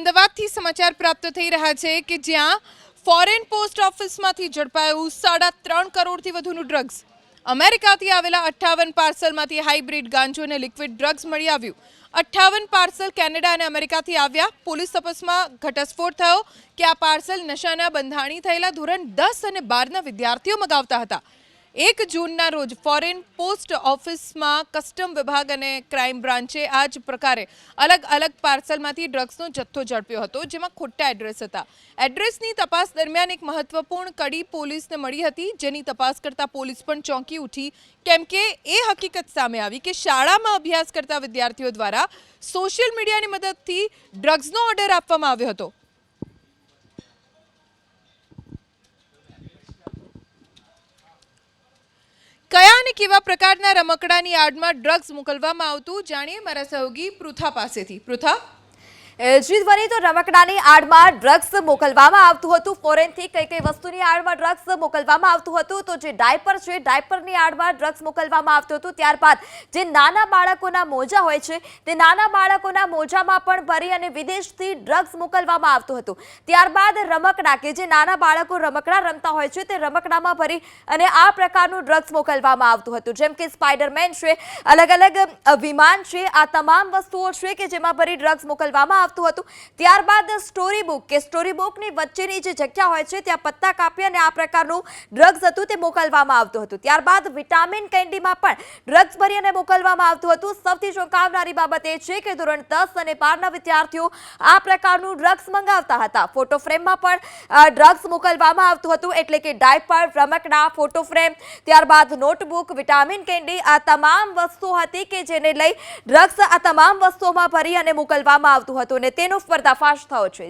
અમદાવાદથી સમાચાર પ્રાપ્ત થઈ રહ્યા છે કે જ્યાં ફોરેન પોસ્ટ ઓફિસમાંથી ઝડપાયું 3.5 કરોડથી વધુનું ડ્રગ્સ. અમેરિકાથી આવેલા 58 પાર્સલમાંથી હાઇબ્રિડ ગાંજો અને લિક્વિડ ડ્રગ્સ મળી આવ્યું. 58 પાર્સલ કેનેડા અને અમેરિકાથી આવ્યા. પોલીસ તપાસમાં ઘટસ્ફોટ થયો કે આ પાર્સલ નશાના બંધાણી થયેલા ધોરણ 10 અને 12ના વિદ્યાર્થીઓ મગાવતા હતા. 1 જૂનના રોજ ફોરેન પોસ્ટ ઓફિસમાં કસ્ટમ વિભાગ અને ક્રાઇમ બ્રાન્ચે આ જ પ્રકારે અલગ અલગ પાર્સલમાંથી ડ્રગ્સનો જથ્થો ઝડપ્યો હતો, જેમાં ખોટા એડ્રેસ હતા. એડ્રેસની તપાસ દરમિયાન એક મહત્વપૂર્ણ કડી પોલીસને મળી હતી, જેની તપાસ કરતા પોલીસ પણ ચોંકી ઉઠી, કેમ કે એ હકીકત સામે આવી કે શાળામાં અભ્યાસ કરતા વિદ્યાર્થીઓ દ્વારા સોશિયલ મીડિયાની મદદથી ડ્રગ્સનો ઓર્ડર આપવામાં આવ્યો હતો. કયા અને કેવા પ્રકારના રમકડાની આડમાં ડ્રગ્સ મોકલવામાં આવતું, જાણીએ મારા સહયોગી પૃથા પાસેથી. પૃથા, જીતવરી, તો રમકડાની આડમાં ડ્રગ્સ મોકલવામાં આવતું હતું. ફોરેનથી કઈ કઈ વસ્તુની આડમાં ડ્રગ્સ મોકલવામાં આવતું હતું? તો જે ડાયપર છે, ડાયપરની આડમાં ડ્રગ્સ મોકલવામાં આવતું હતું. ત્યારબાદ જે નાના બાળકોના મોજા હોય છે, તે નાના બાળકોના મોજામાં પણ ભરી અને વિદેશથી ડ્રગ્સ મોકલવામાં આવતું હતું. ત્યારબાદ રમકડા, કે જે નાના બાળકો રમકડા રમતા હોય છે, તે રમકડામાં ભરી અને આ પ્રકારનું ડ્રગ્સ મોકલવામાં આવતું હતું. જેમ કે સ્પાઈડરમેન છે, અલગ અલગ વિમાન છે, આ તમામ વસ્તુઓ છે કે જેમાં ભરી ડ્રગ્સ મોકલવામાં હતું. ત્યારબાદ સ્ટોરી બુક, કે સ્ટોરી બુકની વચ્ચેની જે જગ્યા હોય છે ત્યાં પત્તા કાપી અને આ પ્રકારનું ડ્રગ્સ હતું તે મોકલવામાં આવતું હતું. ત્યારબાદ વિટામિન કેન્ડીમાં પણ ડ્રગ્સ ભરી અને મોકલવામાં આવતું હતું. સૌથી ચોંકાવનારી બાબત એ છે કે ધોરણ 10 અને 12ના વિદ્યાર્થીઓ આ પ્રકારનું ડ્રગ્સ મંગાવતા હતા. ફોટો ફ્રેમમાં પણ ડ્રગ્સ મોકલવામાં આવતું હતું, એટલે કે ડાયપર, રમકડા, ફોટો ફ્રેમ, ત્યારબાદ નોટબુક, વિટામિન કેન્ડી, આ તમામ વસ્તુઓ હતી કે જેને લઈ ડ્રગ્સ આ તમામ વસ્તુઓમાં ભરી અને મોકલવામાં આવતું હતું. અને તેનો પર્દાફાશ થયો છે.